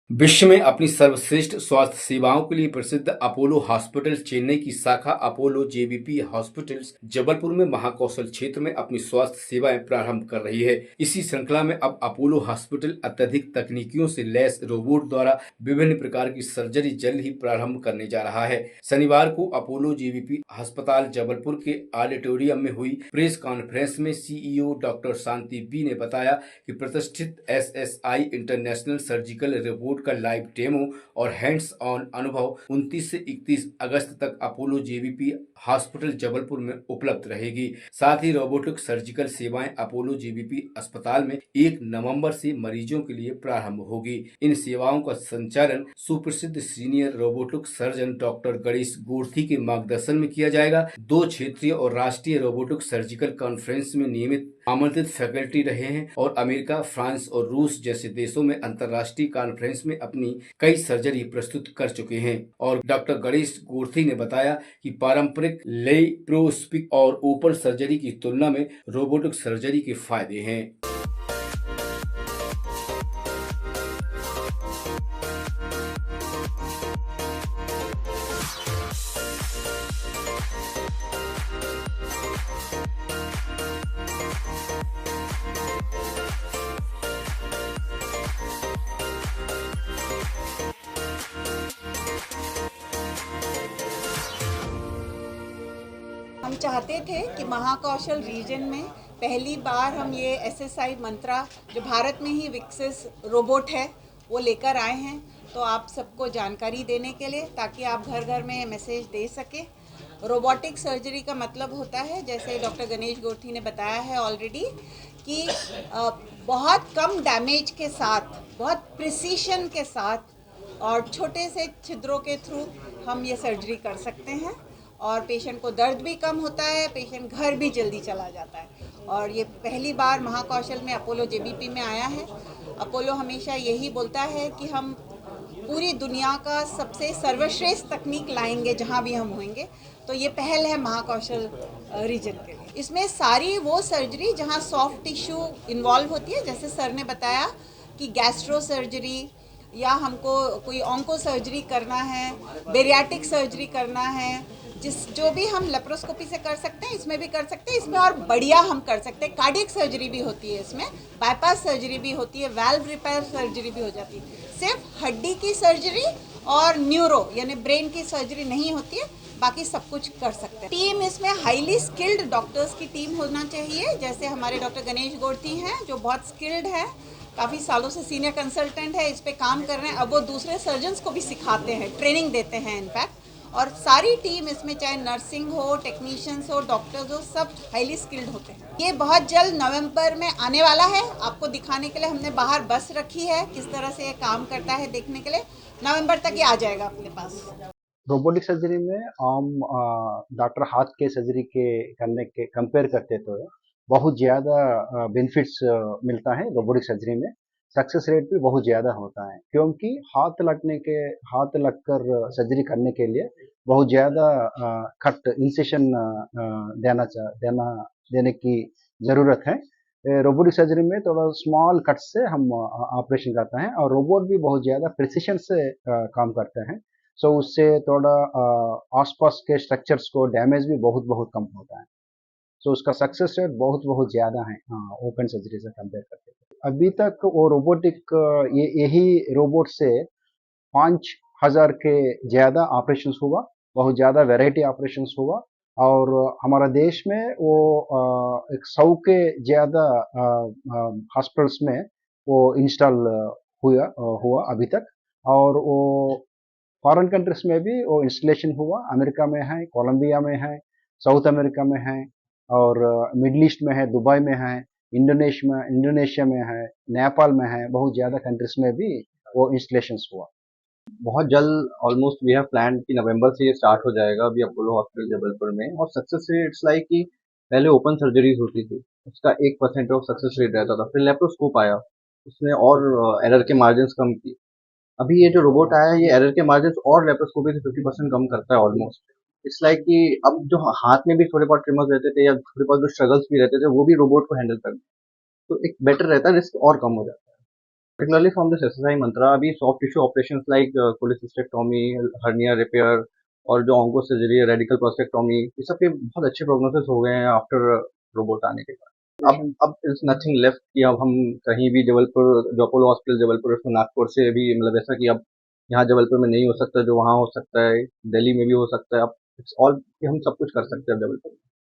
विश्व में अपनी सर्वश्रेष्ठ स्वास्थ्य सेवाओं के लिए प्रसिद्ध अपोलो हॉस्पिटल चेन्नई की शाखा अपोलो जेबीपी हॉस्पिटल्स जबलपुर में महाकौशल क्षेत्र में अपनी स्वास्थ्य सेवाएं प्रारंभ कर रही है। इसी श्रृंखला में अब अपोलो हॉस्पिटल अत्यधिक तकनीकियों से लैस रोबोट द्वारा विभिन्न प्रकार की सर्जरी जल्द ही प्रारंभ करने जा रहा है। शनिवार को अपोलो जेबीपी अस्पताल जबलपुर के ऑडिटोरियम में हुई प्रेस कॉन्फ्रेंस में सीईओ डॉक्टर शांति बी ने बताया कि प्रतिष्ठित एसएसआई इंटरनेशनल सर्जिकल रोबोट का लाइव डेमो और हैंड्स ऑन अनुभव 29 से 31 अगस्त तक अपोलो जेबीपी हॉस्पिटल जबलपुर में उपलब्ध रहेगी। साथ ही रोबोटिक सर्जिकल सेवाएं अपोलो जेबीपी अस्पताल में 1 नवंबर से मरीजों के लिए प्रारंभ होगी। इन सेवाओं का संचालन सुप्रसिद्ध senior robotic surgeon doctor Ganesh Gorthi के मार्गदर्शन में किया जाएगा। 2 क्षेत्रीय और राष्ट्रीय रोबोटिक सर्जिकल कॉन्फ्रेंस में नियमित आमंत्रित फैकल्टी रहे हैं और अमेरिका, फ्रांस और रूस जैसे देशों में अंतर्राष्ट्रीय कॉन्फ्रेंस में अपनी कई सर्जरी प्रस्तुत कर चुके हैं। और डॉक्टर गणेश गोर्थी ने बताया कि पारंपरिक लेप्रोस्कोपिक और ओपन सर्जरी की तुलना में रोबोटिक सर्जरी के फायदे हैं। हम चाहते थे कि महाकौशल रीजन में पहली बार हम ये एसएसआई मंत्रा जो भारत में ही विकसित रोबोट है वो लेकर आए हैं, तो आप सबको जानकारी देने के लिए, ताकि आप घर घर में मैसेज दे सकें। रोबोटिक सर्जरी का मतलब होता है, जैसे डॉक्टर गणेश गोर्थी ने बताया है ऑलरेडी, कि बहुत कम डैमेज के साथ, बहुत प्रिसीशन के साथ और छोटे से छिद्रों के थ्रू हम ये सर्जरी कर सकते हैं और पेशेंट को दर्द भी कम होता है, पेशेंट घर भी जल्दी चला जाता है। और ये पहली बार महाकौशल में अपोलो जेबीपी में आया है। अपोलो हमेशा यही बोलता है कि हम पूरी दुनिया का सबसे सर्वश्रेष्ठ तकनीक लाएंगे जहाँ भी हम होंगे, तो ये पहल है महाकौशल रीजन के लिए। इसमें सारी वो सर्जरी जहाँ सॉफ्ट टिश्यू इन्वॉल्व होती है, जैसे सर ने बताया कि गैस्ट्रो सर्जरी या हमको कोई ऑन्को सर्जरी करना है, बेरियाटिक सर्जरी करना है, जो भी हम लेप्रोस्कोपी से कर सकते हैं इसमें भी कर सकते हैं। इसमें और बढ़िया हम कर सकते हैं, कार्डियक सर्जरी भी होती है, इसमें बाईपास सर्जरी भी होती है, वाल्व रिपेयर सर्जरी भी हो जाती है। सिर्फ हड्डी की सर्जरी और न्यूरो यानी ब्रेन की सर्जरी नहीं होती है, बाकी सब कुछ कर सकते हैं। टीम इसमें हाईली स्किल्ड डॉक्टर्स की टीम होना चाहिए, जैसे हमारे डॉक्टर गणेश गोर्थी हैं जो बहुत स्किल्ड है, काफ़ी सालों से सीनियर कंसल्टेंट है, इस पे काम कर रहे हैं। अब वो दूसरे सर्जन्स को भी सिखाते हैं, ट्रेनिंग देते हैं इनफैक्ट। और सारी टीम इसमें, चाहे नर्सिंग हो, टेक्नीशियंस हो, डॉक्टर्स हो, सब हाईली स्किल्ड होते हैं। ये बहुत जल्द नवंबर में आने वाला है। आपको दिखाने के लिए हमने बाहर बस रखी है, किस तरह से ये काम करता है देखने के लिए। नवंबर तक ये आ जाएगा अपने पास। रोबोटिक सर्जरी में आम डॉक्टर हाथ के सर्जरी के करने के कंपेयर करते तो बहुत ज़्यादा बेनिफिट्स मिलता है रोबोटिक सर्जरी में। सक्सेस रेट भी बहुत ज़्यादा होता है, क्योंकि हाथ लगकर सर्जरी करने के लिए बहुत ज़्यादा कट इंसेशन देने की ज़रूरत है। रोबोटिक सर्जरी में थोड़ा स्मॉल कट से हम ऑपरेशन करते हैं और रोबोट भी बहुत ज़्यादा प्रिसिशन से काम करते हैं। सो उससे थोड़ा आसपास के स्ट्रक्चर्स को डैमेज भी बहुत बहुत कम होता है। सो उसका सक्सेस रेट बहुत बहुत ज़्यादा है ओपन सर्जरी से कंपेयर करके। अभी तक वो रोबोटिक यही रोबोट से 5,000 के ज़्यादा ऑपरेशंस हुआ, बहुत ज़्यादा वैरायटी ऑपरेशंस हुआ। और हमारा देश में वो एक 100 के ज़्यादा हॉस्पिटल्स में वो इंस्टॉल हुआ अभी तक। और वो फॉरेन कंट्रीज में भी वो इंस्टॉलेशन हुआ, अमेरिका में है, कोलंबिया में है, साउथ अमेरिका में है और मिडल ईस्ट में है, दुबई में है, इंडोनेशिया में है, नेपाल में है, बहुत ज़्यादा कंट्रीज में भी वो इंस्टॉलेशन हुआ। बहुत जल्द ऑलमोस्ट वी हैव प्लान कि नवंबर से ये स्टार्ट हो जाएगा अभी अपोलो हॉस्पिटल जबलपुर में। और सक्सेस रेट इट्स लाइक कि पहले ओपन सर्जरीज होती थी, उसका 1% ऑफ सक्सेस रेट रहता था। फिर लेप्रोस्कोप आया, उसने और एरर के मार्जिन कम किए। अभी ये जो रोबोट आया है, ये एरर के मार्जिन और लेप्रोस्कोपी से 50% कम करता है ऑलमोस्ट। इट्स लाइक कि अब जो हाथ में भी थोड़े बहुत ट्रिमर्स रहते थे या थोड़े बहुत जो स्ट्रगल्स भी रहते थे, वो भी रोबोट को हैंडल कर, तो एक बेटर रहता है, रिस्क और कम हो जाता है। Particularly from this SSI mantra, अभी soft tissue operations like cholecystectomy, hernia repair और जो ऑन्को सर्जरी है, रेडिकल प्रोस्टेक्टोमी, ये सब के बहुत अच्छे प्रोग्नोसिस हो गए हैं आफ्टर रोबोट आने के बाद। अब इज नथिंग लेफ्ट कि अब हम कहीं भी जबलपुर, जो अपोलो हॉस्पिटल जबलपुर उसमें नागपुर से भी मतलब ऐसा कि अब यहाँ जबलपुर में नहीं हो सकता जो वहाँ हो सकता है, दिल्ली में भी हो सकता है। अब इट्स ऑल कि हम सब कुछ कर सकते हैं अब जबलपुर में।